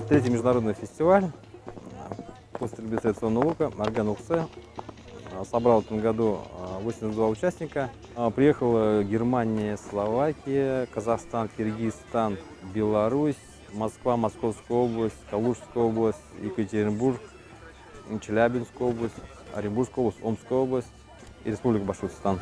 Третий международный фестиваль по стрельбе традиционного лука Морган Ухсе собрал в этом году 82 участника. Приехала Германия, Словакия, Казахстан, Киргизстан, Беларусь, Москва, Московская область, Калужская область, Екатеринбург, Челябинская область, Оренбургская область, Омская область и Республика Башкортостан.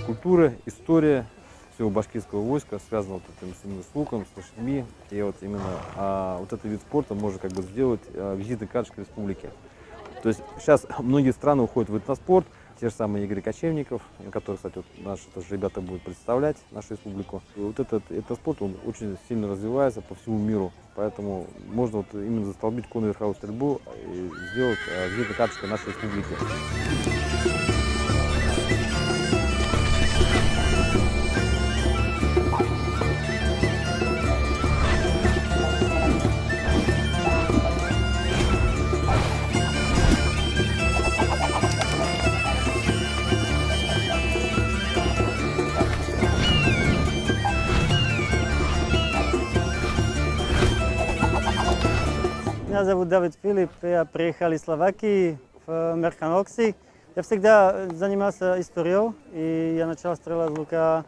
Культура, история всего башкирского войска связана вот именно с луком, с лошадьми. И вот именно вот этот вид спорта может как бы сделать визитной карточкой республики. То есть сейчас многие страны уходят в этноспорт, те же самые Игорь Кочевников, который, кстати, вот наши тоже ребята будут представлять нашу республику. И вот этот этноспорт, он очень сильно развивается по всему миру, поэтому можно вот именно застолбить конно-верховую стрельбу и сделать визитной карточкой нашей республики. Меня зовут Давид Филипп, я приехал из Словакии в Мерканокси. Я всегда занимался историей, и я начал стрелять лука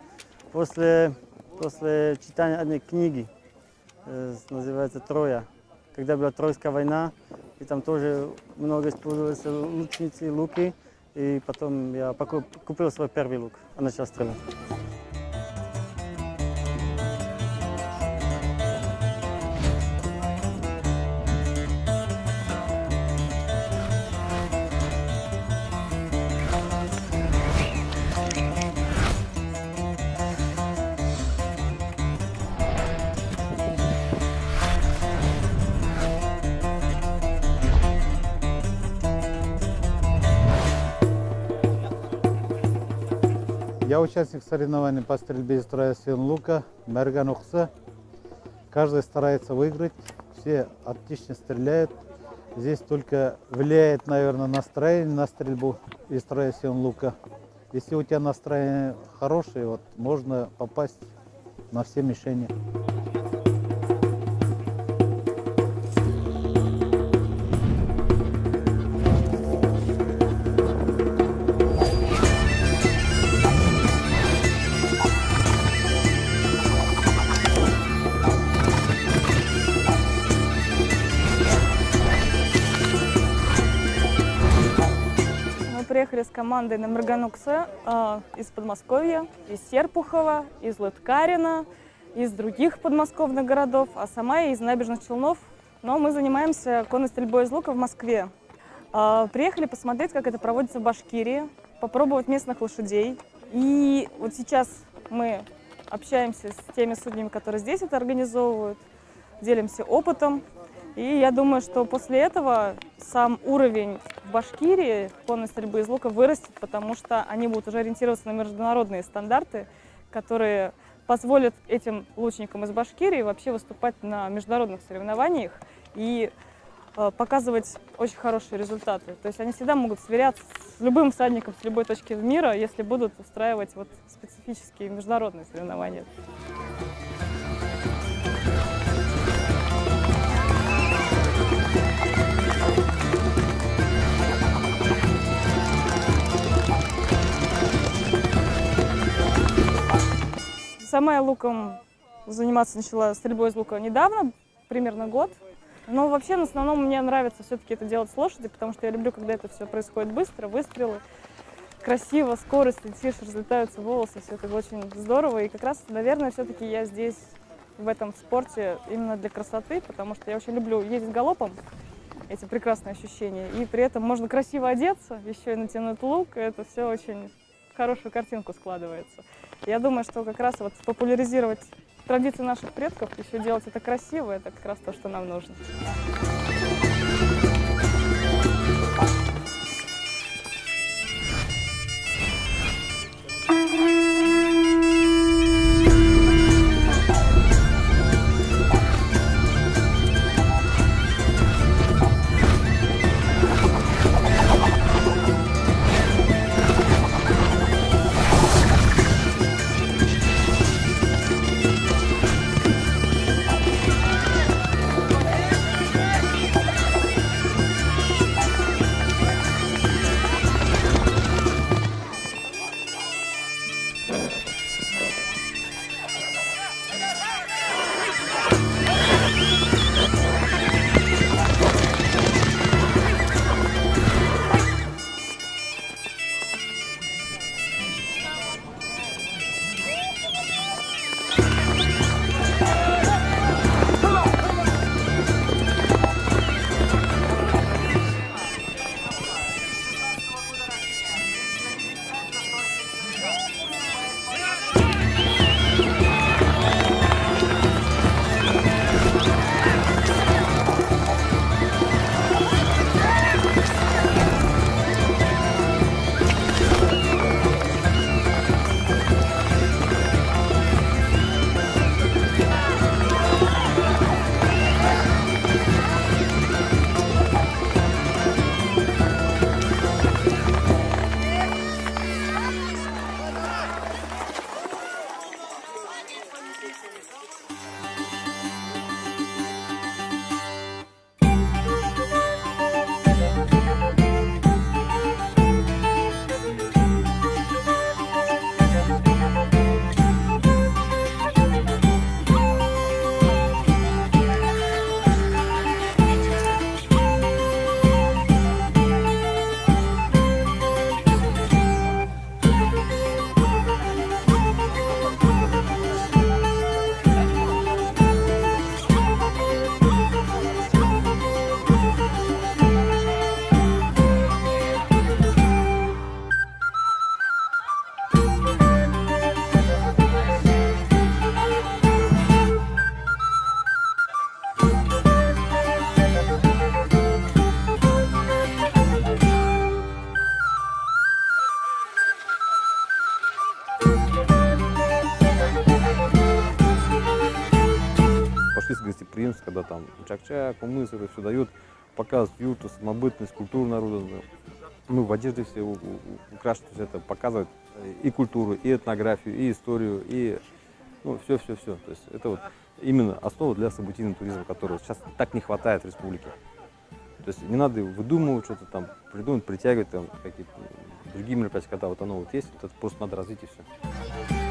после читания одной книги, называется «Троя». Когда была Тройская война, и там тоже много использовались лучницы, луки, и потом я купил свой первый лук и начал стрелять. Я участник соревнований по стрельбе из строя сил лука Морган Ухсе. Каждый старается выиграть, все отлично стреляют. Здесь только влияет, наверное, настроение на стрельбу из строя сил лука. Если у тебя настроение хорошее, вот, можно попасть на все мишени. Приехали с командой на Морган Ухсе из Подмосковья, из Серпухова, из Лыткарина, из других подмосковных городов, а сама я из Набережных Челнов. Но мы занимаемся конной стрельбой из лука в Москве. Приехали посмотреть, как это проводится в Башкирии, попробовать местных лошадей. И вот сейчас мы общаемся с теми судьями, которые здесь это организовывают, делимся опытом. И я думаю, что после этого сам уровень в Башкирии конной стрельбы из лука вырастет, потому что они будут уже ориентироваться на международные стандарты, которые позволят этим лучникам из Башкирии вообще выступать на международных соревнованиях и показывать очень хорошие результаты. То есть они всегда могут сверяться с любым всадником с любой точки мира, если будут устраивать вот специфические международные соревнования. Сама я луком заниматься начала стрельбой из лука недавно, примерно год. Но вообще, в основном, мне нравится все-таки это делать с лошади, потому что я люблю, когда это все происходит быстро, выстрелы, красиво, скорость, летишь, разлетаются волосы, все это очень здорово. И как раз, наверное, все-таки я здесь, в этом спорте, именно для красоты, потому что я очень люблю ездить галопом, эти прекрасные ощущения. И при этом можно красиво одеться, еще и натянуть лук, и это все очень хорошую картинку складывается. Я думаю, что как раз вот популяризировать традиции наших предков, еще делать это красиво, это как раз то, что нам нужно. когда там чак-чак, кумыс, это все дает, показывает юту, самобытность, культуру народа. Ну, в одежде все украшены, то есть это показывает и культуру, и этнографию, и историю, и ну, все. То есть это вот именно основа для событийного туризма, которого сейчас так не хватает в республике. То есть не надо выдумывать что-то там, придумать, притягивать там какие-то другие мероприятия, когда вот оно вот есть, это просто надо развить и все.